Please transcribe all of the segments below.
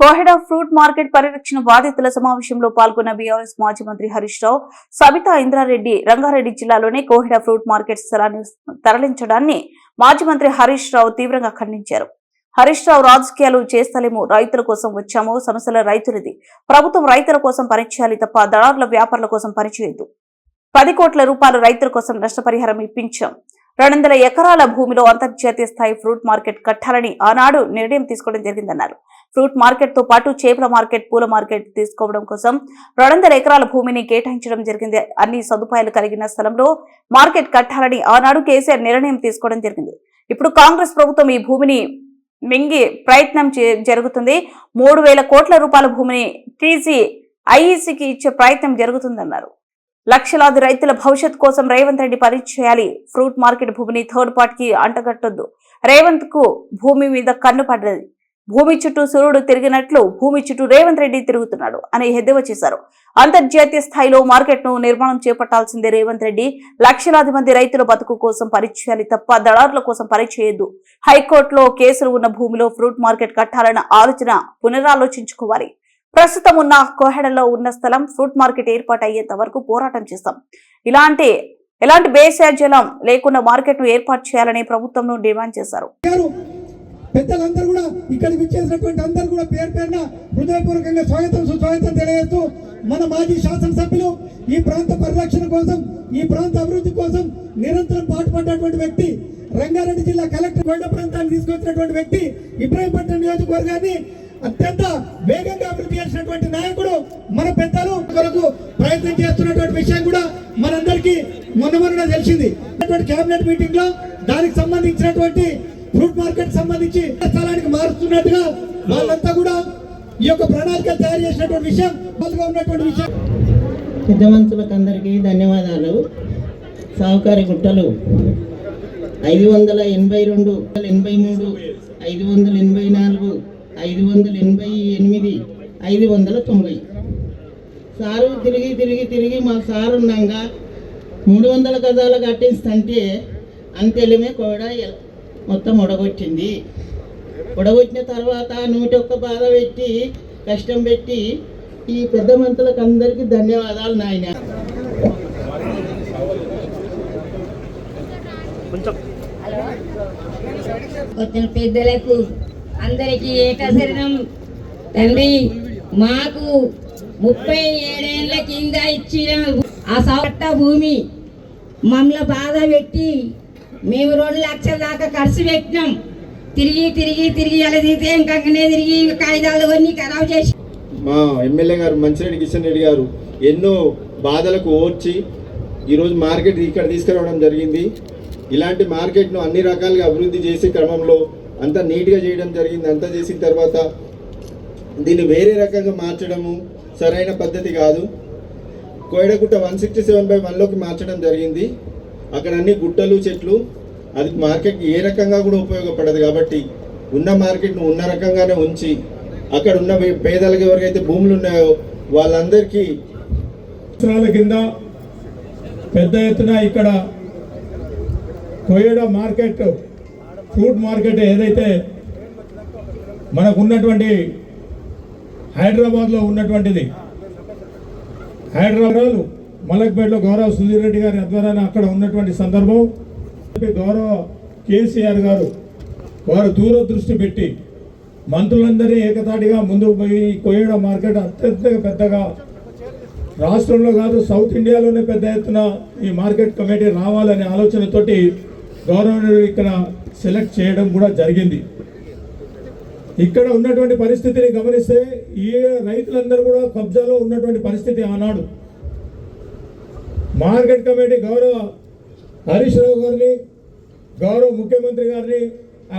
Koheda fruit market పరిరక్షణ బాధితుల సమావేశంలో పాల్గొన్న బీఆర్ఎస్ మాజీ మంత్రి హరీష్ రావు, సబితా ఇంద్రారెడ్డి రంగారెడ్డి జిల్లాలోని కోహెడ ఫ్రూట్ మార్కెట్ స్థలాన్ని తరలించడాన్ని మాజీ మంత్రి హరీష్ రావు తీవ్రంగా ఖండించారు. హరీష్ రావు రాజకీయాలు చేస్తలేము, రైతుల కోసం వచ్చాము, సమస్యల రైతులది. ప్రభుత్వం రైతుల కోసం పనిచేయాలి తప్ప దళారుల వ్యాపారుల కోసం పనిచేయద్దు. 10 కోట్ల రూపాయలు రైతుల కోసం నష్టపరిహారం ఇప్పించాం. 200 ఎకరాల భూమిలో అంతర్జాతీయ స్థాయి ఫ్రూట్ మార్కెట్ కట్టాలని ఆనాడు నిర్ణయం తీసుకోవడం జరిగిందన్నారు. ఫ్రూట్ మార్కెట్ తో పాటు చేపల మార్కెట్, పూల మార్కెట్ తీసుకోవడం కోసం 200 ఎకరాల భూమిని కేటాయించడం జరిగింది. అన్ని సదుపాయాలు కలిగిన స్థలంలో మార్కెట్ కట్టాలని ఆనాడు కేసీఆర్ నిర్ణయం తీసుకోవడం జరిగింది. ఇప్పుడు కాంగ్రెస్ ప్రభుత్వం ఈ భూమిని మింగి ప్రయత్నం జరుగుతుంది. 3000 కోట్ల రూపాయల భూమిని టీజీ ఐఈసీకి ఇచ్చే ప్రయత్నం జరుగుతుందన్నారు. లక్షలాది రైతుల భవిష్యత్ కోసం రేవంత్ రెడ్డి పనిచేయాలి. ఫ్రూట్ మార్కెట్ భూమిని థర్డ్ పార్టీకి అంటగట్టొద్దు. రేవంత్ కు భూమి మీద కన్ను పడ్డది. భూమి చుట్టూ సూర్యుడు తిరిగినట్లు భూమి చుట్టూ రేవంత్ రెడ్డి తిరుగుతున్నాడు అని ఎద్దేవా చేశారు. అంతర్జాతీయ స్థాయిలో మార్కెట్ ను నిర్మాణం చేపట్టాల్సిందే రేవంత్ రెడ్డి. లక్షలాది మంది రైతుల బతుకు కోసం పనిచేయాలి తప్ప దళారుల కోసం పనిచేయొద్దు. హైకోర్టులో కేసులు ఉన్న భూమిలో ఫ్రూట్ మార్కెట్ కట్టాలన్న ఆలోచన పునరాలోచించుకోవాలి. ప్రస్తుతం ఉన్న కోహెడలో ఉన్న స్థలం ఫ్రూట్ మార్కెట్ ఏర్పాటు అయ్యేంత వరకు పోరాటం చేస్తాం. ఎలాంటి బేసాజలం లేకుండా మార్కెట్ ను ఏర్పాటు చేయాలని ప్రభుత్వం డిమాండ్ చేశారు. పెద్దలందరూ కూడా ఇక్కడికి విచ్చేసినటువంటి అందరూ కూడా పేరు పేరున హృదయపూర్వకంగా స్వాగతం సుస్వాగతం తెలియజేస్తూ మన మాజీ శాసనసభ్యులు ఈ ప్రాంత పరిరక్షణ కోసం, ఈ ప్రాంత అభివృద్ధి కోసం నిరంతరం పాటుపడ్డటువంటి వ్యక్తి, రంగారెడ్డి జిల్లా కలెక్టర్ కొండ ప్రాంతాన్ని తీసుకొచ్చినటువంటి వ్యక్తి, ఇబ్రాహీంపట్నం నియోజకవర్గాన్ని అత్యంత వేగంగా అభివృద్ధి చేసినటువంటి నాయకుడు మన పెద్దలు కొరకు ప్రయత్నం చేస్తున్నటువంటి విషయం కూడా మనందరికీ మొన్న తెలిసింది. కేబినెట్ మీటింగ్ లో దానికి సంబంధించినటువంటి ఫ్రూట్ మార్కెట్ సంబంధించి స్థలానికి మారుస్తున్నట్టుగా వాళ్ళంతా కూడా ఈ యొక్క ప్రణాళిక తయారు చేసినటువంటి విషయం ఉన్నటువంటి విషయం. పెద్ద మనుషులకు అందరికీ ధన్యవాదాలు. సహకారి గుట్టలు 582, 83, 584, 588, 590. సారు తిరిగి మా సారు ఉన్నాగా 300 గజాలు కట్టిస్తుంటే అంతెలిమే కూడా మొత్తం ఉడగొట్టింది. ఉడగొట్టిన తర్వాత 101 బాధ పెట్టి కష్టం పెట్టి ఈ పెద్ద మంత్రులకు అందరికీ ధన్యవాదాలు నాయన. వచ్చిన పెద్దలకు అందరికీ ఏకశరణం. తండ్రి మాకు 37 ఏళ్ల కింద ఇచ్చిన ఆ సవట్ట భూమి మమ్మల్ని బాధ పెట్టి మేము 2 లక్షల దాకా ఖర్చు పెట్టినాం. తిరిగి అలా తిరిగితే ఇంకనే తిరిగి కాగితాలు అన్నీ ఖరాబ్ చేసి మా ఎమ్మెల్యే గారు మంచిరెడ్డి కిషన్ రెడ్డి గారు ఎన్నో బాధలకు ఓర్చి ఈరోజు మార్కెట్ ఇక్కడ తీసుకురావడం జరిగింది. ఇలాంటి మార్కెట్ను అన్ని రకాలుగా అభివృద్ధి చేసే క్రమంలో అంతా నీట్గా చేయడం జరిగింది. అంతా చేసిన తర్వాత దీన్ని వేరే రకంగా మార్చడము సరైన పద్ధతి కాదు. కోయడగుట్ట 167/1లోకి మార్చడం జరిగింది. అక్కడ అన్ని గుట్టలు, చెట్లు, అది మార్కెట్కి ఏ రకంగా కూడా ఉపయోగపడదు. కాబట్టి ఉన్న మార్కెట్ను ఉన్న రకంగానే ఉంచి అక్కడ ఉన్న పేదలకు ఎవరికైతే భూములు ఉన్నాయో వాళ్ళందరికీ కింద పెద్ద ఎత్తున ఇక్కడ కోయడ మార్కెట్, ఫ్రూట్ మార్కెట్ ఏదైతే మనకు ఉన్నటువంటి హైదరాబాద్లో ఉన్నటువంటిది, హైదరాబాద్ మలక్పేటలో గౌరవ సుధీర్ రెడ్డి గారి ఆధ్వర్యాన అక్కడ ఉన్నటువంటి సందర్భం గౌరవ కేసీఆర్ గారు వారు దూరదృష్టి పెట్టి మంత్రులందరినీ ఏకతాటిగా ముందుకు పోయి కోయడ మార్కెట్ అత్యంత పెద్దగా రాష్ట్రంలో కాదు సౌత్ ఇండియాలోనే పెద్ద ఎత్తున ఈ మార్కెట్ కమిటీ రావాలనే ఆలోచనతోటి గవర్నర్ ఇక్కడ సెలెక్ట్ చేయడం కూడా జరిగింది. ఇక్కడ ఉన్నటువంటి పరిస్థితిని గమనిస్తే ఈ రైతులందరూ కూడా కబ్జాలో ఉన్నటువంటి పరిస్థితి. ఆనాడు మార్కెట్ కమిటీ గౌరవ హరీష్ రావు గారిని, గౌరవ ముఖ్యమంత్రి గారిని,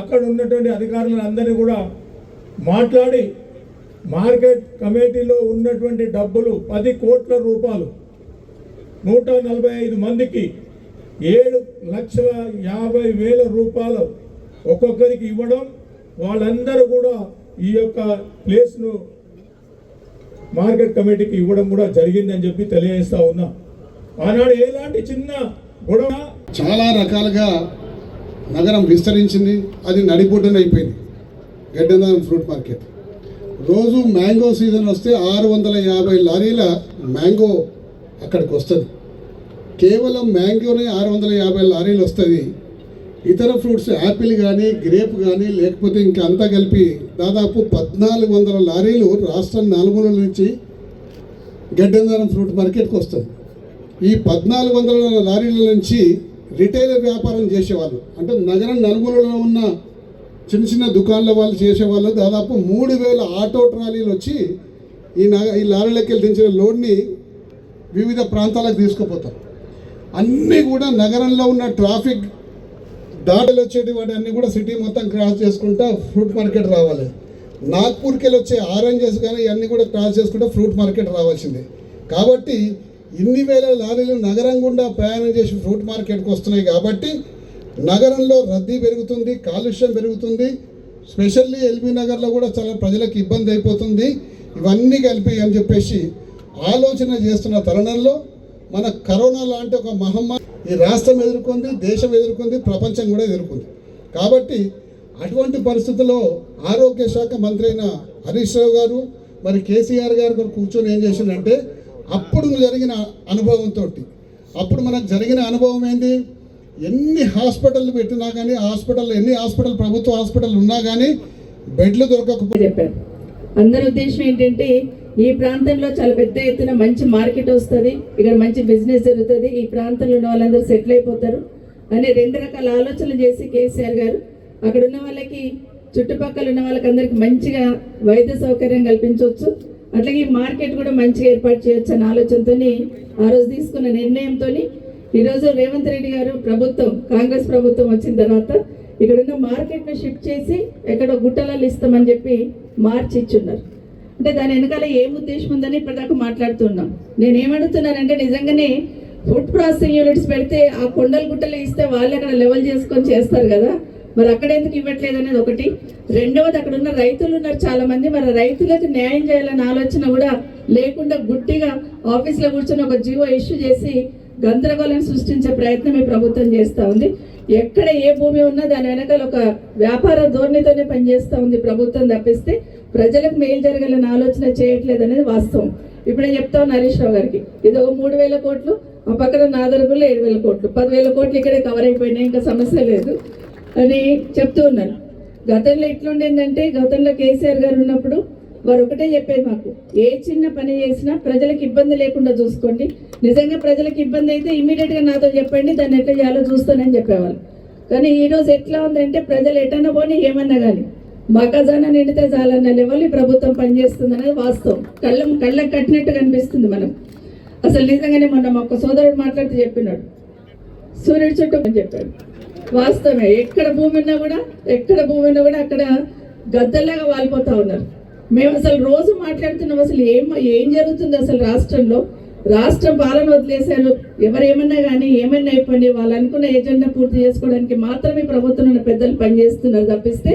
అక్కడ ఉన్నటువంటి అధికారులందరినీ కూడా మాట్లాడి మార్కెట్ కమిటీలో ఉన్నటువంటి డబ్బులు 10 కోట్ల రూపాయలు 145 మందికి 7,50,000 రూపాయలు ఒక్కొక్కరికి ఇవ్వడం, వాళ్ళందరూ కూడా ఈ యొక్క ప్లేస్ను మార్కెట్ కమిటీకి ఇవ్వడం కూడా జరిగిందని చెప్పి తెలియజేస్తా ఉన్నా. ఆనాడు ఎలాంటి చిన్న గొడవ చాలా రకాలుగా నగరం విస్తరించింది. అది నడిబొడ్డున అయిపోయింది గడ్డన ఫ్రూట్ మార్కెట్. రోజు మ్యాంగో సీజన్ వస్తే 650 లారీల మ్యాంగో అక్కడికి వస్తుంది. కేవలం మ్యాంగోనే 650 లారీలు వస్తుంది. ఇతర ఫ్రూట్స్ యాపిల్ కానీ గ్రేప్ కానీ లేకపోతే ఇంకా అంతా కలిపి దాదాపు 1400 లారీలు రాష్ట్రం నలుమూలల నుంచి గడ్డందారం ఫ్రూట్ మార్కెట్కి వస్తుంది. ఈ 1400 లారీల నుంచి రిటైలర్ వ్యాపారం చేసేవాళ్ళు, అంటే నగరం నలుమూలలో ఉన్న చిన్న చిన్న దుకాణాల వాళ్ళు చేసేవాళ్ళు దాదాపు 3000 ఆటో ట్రాలీలు వచ్చి ఈ లారీలకి దించిన లోడ్ని వివిధ ప్రాంతాలకు తీసుకుపోతారు. అన్నీ కూడా నగరంలో ఉన్న ట్రాఫిక్ దాడులు వచ్చేటి వాటి అన్నీ కూడా సిటీ మొత్తం క్రాస్ చేసుకుంటా ఫ్రూట్ మార్కెట్ రావాలి. నాగ్పూర్కి వెళ్ళి వచ్చే ఆరెంజెస్ కానీ ఇవన్నీ కూడా క్రాస్ చేసుకుంటా ఫ్రూట్ మార్కెట్ రావాల్సిందే. కాబట్టి ఇన్ని వేల లారీలు నగరం గుండా ప్రయాణం చేసి ఫ్రూట్ మార్కెట్కి వస్తున్నాయి. కాబట్టి నగరంలో రద్దీ పెరుగుతుంది, కాలుష్యం పెరుగుతుంది. స్పెషల్లీ ఎల్బీ నగర్లో కూడా చాలా ప్రజలకు ఇబ్బంది అయిపోతుంది. ఇవన్నీ కలిపి అని చెప్పేసి ఆలోచన చేస్తున్న తరుణంలో మన కరోనా లాంటి ఒక మహమ్మారి ఈ రాష్ట్రం ఎదుర్కొంది, దేశం ఎదుర్కొంది, ప్రపంచం కూడా ఎదుర్కొంది. కాబట్టి అటువంటి పరిస్థితుల్లో ఆరోగ్య శాఖ మంత్రి అయిన హరీష్ రావు గారు మరి కేసీఆర్ గారు కూర్చొని ఏం చేసిందంటే అప్పుడు జరిగిన అనుభవంతో అప్పుడు మనకు జరిగిన అనుభవం ఏంది, ఎన్ని హాస్పిటల్ పెట్టినా కానీ ఎన్ని ప్రభుత్వ హాస్పిటల్ ఉన్నా కానీ బెడ్లు దొరకకపోతే చెప్పారు. అందరి ఉద్దేశం ఏంటంటే ఈ ప్రాంతంలో చాలా పెద్ద ఎత్తున మంచి మార్కెట్ వస్తుంది, ఇక్కడ మంచి బిజినెస్ జరుగుతుంది, ఈ ప్రాంతంలో ఉన్న వాళ్ళందరూ సెటిల్ అయిపోతారు అని 2 రకాల ఆలోచనలు చేసి కేసీఆర్ గారు అక్కడ ఉన్న వాళ్ళకి చుట్టుపక్కల ఉన్న వాళ్ళకి అందరికి మంచిగా వైద్య సౌకర్యం కల్పించవచ్చు, అట్లాగే ఈ మార్కెట్ కూడా మంచిగా ఏర్పాటు చేయొచ్చు అనే ఆలోచనతో ఆ రోజు తీసుకున్న నిర్ణయంతో ఈరోజు రేవంత్ రెడ్డి గారు ప్రభుత్వం, కాంగ్రెస్ ప్రభుత్వం వచ్చిన తర్వాత ఇక్కడున్న మార్కెట్ను షిఫ్ట్ చేసి ఎక్కడో గుట్టలలో ఇస్తామని చెప్పి మార్చి ఇచ్చున్నారు. అంటే దాని వెనకాల ఏం ఉద్దేశం ఉందని ఇప్పటిదాకా మాట్లాడుతున్నాం. నేనేమడుగుతున్నానంటే నిజంగానే ఫుడ్ ప్రాసెసింగ్ యూనిట్స్ పెడితే ఆ కొండలు గుట్టలు ఇస్తే వాళ్ళు అక్కడ లెవెల్ చేసుకొని చేస్తారు కదా, మరి అక్కడ ఎందుకు ఇవ్వట్లేదు అనేది ఒకటి. రెండవది అక్కడ ఉన్న రైతులు ఉన్నారు చాలా మంది, మరి రైతులకు న్యాయం చేయాలన్న ఆలోచన కూడా లేకుండా గుట్టిగా ఆఫీస్లో కూర్చొని ఒక జీవో ఇష్యూ చేసి గందరగోళం సృష్టించే ప్రయత్నం ఈ ప్రభుత్వం చేస్తూ ఉంది. ఎక్కడ ఏ భూమి ఉన్నా దాని వెనకాల ఒక వ్యాపార ధోరణితోనే పనిచేస్తూ ఉంది ప్రభుత్వం తప్పిస్తే ప్రజలకు మేలు జరగాలని ఆలోచన చేయట్లేదు అనేది వాస్తవం. ఇప్పుడే చెప్తా ఉన్నా హరీష్ రావు గారికి, ఇది ఒక 3000 కోట్లు, ఆ పక్కన నాదరుగులో 7000 కోట్లు, 10,000 కోట్లు ఇక్కడే కవర్ అయిపోయినాయి, ఇంకా సమస్య లేదు అని చెప్తూ ఉన్నారు. గతంలో ఎట్లుండేందంటే గతంలో కేసీఆర్ గారు ఉన్నప్పుడు వారు ఒకటే చెప్పేది, మాకు ఏ చిన్న పని చేసినా ప్రజలకు ఇబ్బంది లేకుండా చూసుకోండి, నిజంగా ప్రజలకు ఇబ్బంది అయితే ఇమీడియట్గా నాతో చెప్పండి, దాన్ని ఎట్లా చేయాలో చూస్తానని చెప్పేవాళ్ళు. కానీ ఈరోజు ఎట్లా ఉందంటే ప్రజలు ఎటన్నా పోనీ ఏమన్నా కానీ మా ఖజానా నిండితే చాలన్న లెవెల్ ఈ ప్రభుత్వం పనిచేస్తుంది అనేది వాస్తవం. కళ్ళకు కట్టినట్టు కనిపిస్తుంది. మనం అసలు నిజంగానే మొన్న ఒక సోదరుడు మాట్లాడుతూ చెప్పినాడు, సూర్యుడు చుట్టూ అని చెప్పాడు. వాస్తవమే, ఎక్కడ భూమి ఉన్నా కూడా అక్కడ గద్దల్లాగా వాలిపోతా ఉన్నారు. మేము అసలు రోజు మాట్లాడుతున్నాం, అసలు ఏం జరుగుతుంది అసలు రాష్ట్రం పాలన వదిలేశారు. ఎవరేమన్నా కానీ ఏమన్నా అయిపోయింది, వాళ్ళు అనుకున్న ఎజెండా పూర్తి చేసుకోవడానికి మాత్రమే ప్రభుత్వం ఉన్న పెద్దలు పనిచేస్తున్నారు తప్పిస్తే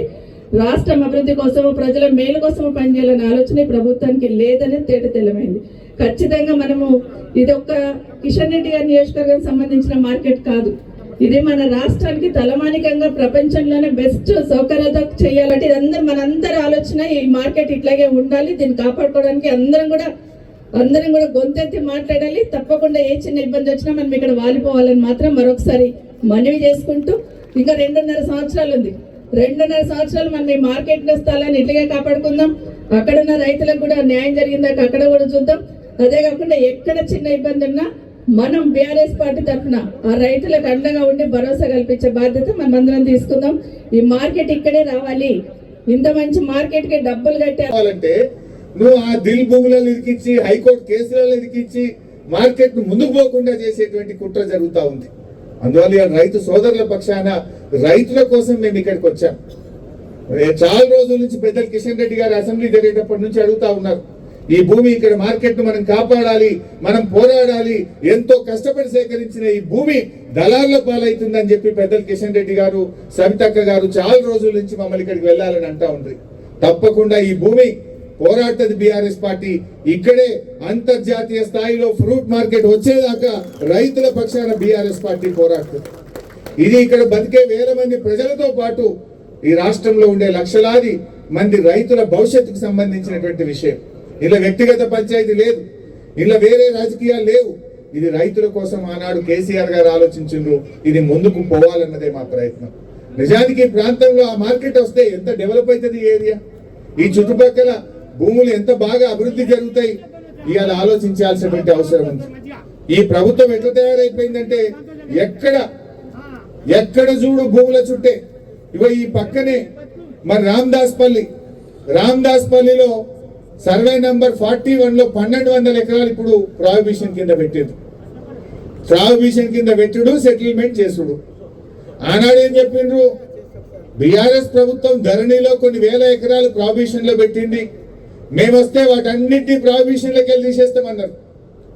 రాష్ట్రం అభివృద్ధి కోసమో ప్రజల మేలు కోసమో పనిచేయాలనే ఆలోచన ప్రభుత్వానికి లేదని తేటతెల్లమైంది. ఖచ్చితంగా మనము ఇది ఒక కిషన్ రెడ్డి గారి నియోజకవర్గానికి సంబంధించిన మార్కెట్ కాదు, ఇది మన రాష్ట్రానికి తలమానికంగా ప్రపంచంలోనే బెస్ట్ సౌకర్యాలతో చేయాలంటే ఇదందరూ మనందరి ఆలోచన. ఈ మార్కెట్ ఇట్లాగే ఉండాలి, దీన్ని కాపాడుకోవడానికి అందరం కూడా గొంతెత్తి మాట్లాడాలి. తప్పకుండా ఏ చిన్న ఇబ్బంది వచ్చినా మనం ఇక్కడ వాలిపోవాలని మాత్రం మరొకసారి మనవి చేసుకుంటూ, ఇంకా 2.5 సంవత్సరాలు ఉంది. 2.5 సంవత్సరాలు మనం ఈ మార్కెట్ స్థలాన్ని ఇట్లాగే కాపాడుకుందాం. అక్కడున్న రైతులకు కూడా న్యాయం జరిగిందాక అక్కడ కూడా చూద్దాం. అదే కాకుండా ఎక్కడ చిన్న ఇబ్బంది ఉన్నా మనం బీఆర్ఎస్ పార్టీ తరఫున ఆ రైతులకు అండగా ఉండి భరోసా కల్పించే బాధ్యత మనమందరం తీసుకుందాం. ఈ మార్కెట్ ఇక్కడే రావాలి, ఇంత మంచి మార్కెట్కి డబ్బులు కట్టాలంటే నువ్వు ఆ దిల్ భూములను ఇరికించి హైకోర్టు కేసులను ఇరికించి మార్కెట్ ను ముందుకు పోకుండా చేసేటువంటి కుట్ర జరుగుతూ ఉంది. అందువల్ల రైతు సోదరుల పక్షాన రైతుల కోసం మేము ఇక్కడికి వచ్చాం. చాలా రోజుల నుంచి పెద్దలు కిషన్ రెడ్డి గారు అసెంబ్లీ జరిగేటప్పటి నుంచి అడుగుతా ఉన్నారు, ఈ భూమి ఇక్కడ మార్కెట్ ను మనం కాపాడాలి, మనం పోరాడాలి, ఎంతో కష్టపడి సేకరించిన ఈ భూమి దళార్ల పాలవుతుందని చెప్పి పెద్దలు కిషన్ రెడ్డి గారు, సవితక్క గారు చాలా రోజుల నుంచి మమ్మల్ని ఇక్కడికి వెళ్ళాలని అంటా ఉంది. తప్పకుండా ఈ భూమి పోరాడుతుంది బీఆర్ఎస్ పార్టీ. ఇక్కడే అంతర్జాతీయ స్థాయిలో ఫ్రూట్ మార్కెట్ వచ్చేదాకా రైతుల పక్షాన బీఆర్ఎస్ పార్టీ పోరాడుతుంది. ఇది ఇక్కడ బతికే వేల మంది ప్రజలతో పాటు ఈ రాష్ట్రంలో ఉండే లక్షలాది మంది రైతుల భవిష్యత్తుకు సంబంధించినటువంటి విషయం. ఇలా వ్యక్తిగత పంచాయతీ లేదు, ఇలా వేరే రాజకీయాలు లేవు. ఇది రైతుల కోసం ఆనాడు కేసీఆర్ గారు ఆలోచించారు. ఇది ముందుకు పోవాలన్నదే మా ప్రయత్నం. నిజానికి ఈ ప్రాంతంలో ఆ మార్కెట్ వస్తే ఎంత డెవలప్ అవుతుంది ఈ ఏరియా, ఈ చుట్టుపక్కల భూములు ఎంత బాగా అభివృద్ధి జరుగుతాయి, ఇవాళ ఆలోచించాల్సినటువంటి అవసరం ఉంది. ఈ ప్రభుత్వం ఎట్లా తయారైపోయిందంటే ఎక్కడ చూడు భూముల చుట్టే. ఈ పక్కనే మరి రామదాస్ పల్లిలో సర్వే నంబర్ 41లో 1200 ఎకరాలు ఇప్పుడు ప్రాహిబిషన్ కింద పెట్టారు. ప్రాహిబిషన్ కింద పెట్టుడు, సెటిల్మెంట్ చేసుడు. ఆనాడు ఏం చెప్పిండ్రు, బీఆర్ఎస్ ప్రభుత్వం ధరణిలో కొన్ని వేల ఎకరాలు ప్రాహిబిషన్ లో పెట్టింది, మేము వస్తే వాటన్నింటినీ ప్రాహిబిషన్ లోకి వెళ్ళి తీసేస్తామన్నారు.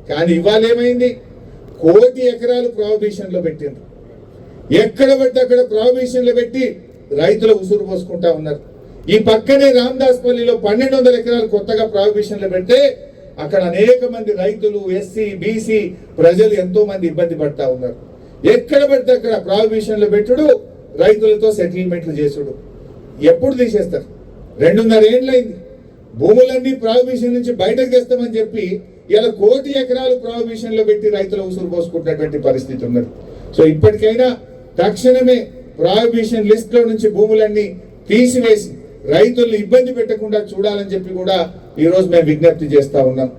కానీ ఇవాళ ఏమైంది, 1 కోటి ఎకరాలు ప్రాహిబిషన్ లో పెట్టిండ్రు. ఎక్కడ పడితే అక్కడ ప్రాహిబిషన్ లో పెట్టి రైతుల ఉసురు పోసుకుంటా ఉన్నారు. ఈ పక్కనే రామదాస్ పల్లిలో 1200 ఎకరాలు కొత్తగా ప్రాహిబిషన్ లో పెడితే అక్కడ అనేక మంది రైతులు, ఎస్సీ బీసీ ప్రజలు ఎంతో మంది ఇబ్బంది పడతా ఉన్నారు. ఎక్కడ పడితే అక్కడ ప్రాహిబిషన్ లో పెట్టుడు, రైతులతో సెటిల్మెంట్లు చేసుడు. ఎప్పుడు తీసేస్తారు? 2.5 ఏళ్ళైంది. భూములన్నీ ప్రాహిబిషన్ నుంచి బయటకు తెస్తామని చెప్పి ఇలా 1 కోటి ఎకరాలు ప్రాహిబిషన్ లో పెట్టి రైతుల ఉసురు పోసుకుంటున్నటువంటి పరిస్థితి ఉన్నది. సో ఇప్పటికైనా తక్షణమే ప్రాహిబిషన్ లిస్ట్ లో నుంచి భూములన్నీ తీసివేసి రైతుల్ని ఇబ్బంది పెట్టకుండా చూడాలని చెప్పి కూడా ఈ రోజు మేము విజ్ఞప్తి చేస్తా ఉన్నాం.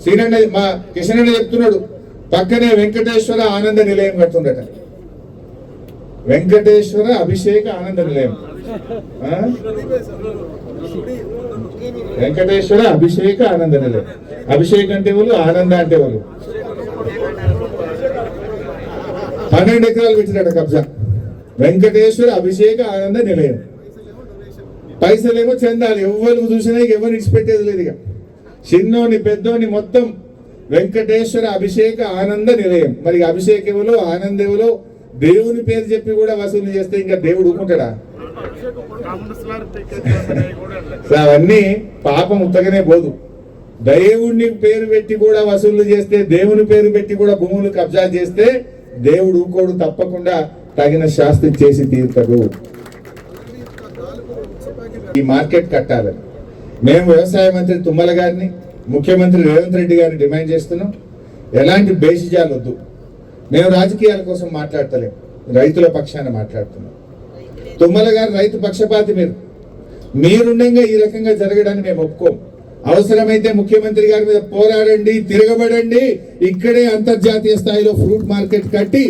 శ్రీనన్న మా కిషన్ అన్న చెప్తున్నాడు, పక్కనే వెంకటేశ్వర ఆనంద నిలయం కడుతుండట. వెంకటేశ్వర అభిషేక ఆనంద నిలయం, వెంకటేశ్వర అభిషేక ఆనంద నిలయం. అభిషేక్ అంటే వాళ్ళు, ఆనంద అంటే వాళ్ళు. 12 ఎకరాలు పెట్టినట కబ్జా. వెంకటేశ్వర అభిషేక ఆనంద నిలయం. పైసలేమో చెందాలి, ఎవరు చూసినా ఎవరు ఇచ్చిపెట్టేది లేదు. ఇక చిన్నోని పెద్దోని మొత్తం వెంకటేశ్వర అభిషేక ఆనంద నిలయం. మరి అభిషేక్ ఎవరో ఆనంద్ ఎవరో దేవుని పేరు చెప్పి కూడా వసూలు చేస్తే ఇంకా దేవుడు ఊరుకుంటాడా? అవన్నీ పాపం ఉత్తగానే పోదు. దేవుణ్ణి పేరు పెట్టి కూడా వసూలు చేస్తే, దేవుని పేరు పెట్టి కూడా భూములు కబ్జా చేస్తే దేవుడు ఊకోడు, తప్పకుండా తగిన శాస్త్రి చేసి తీరుతాడు. ఈ మార్కెట్ కట్టాలని మేము వ్యవసాయ మంత్రి తుమ్మల గారిని, ముఖ్యమంత్రి రేవంత్ రెడ్డి గారిని డిమాండ్ చేస్తున్నాం. ఎలాంటి బేసిజాలు వద్దు. మేము రాజకీయాల కోసం మాట్లాడతలేం, రైతుల పక్షాన మాట్లాడుతున్నాం. తుమ్మల గారు రైతు పక్షపాతి. మీరుండగా ఈ రకంగా జరగడాన్ని మేము ఒప్పుకోం. అవసరమైతే ముఖ్యమంత్రి గారి మీద పోరాడండి, తిరగబడండి. ఇక్కడే అంతర్జాతీయ స్థాయిలో ఫ్రూట్ మార్కెట్ కట్టి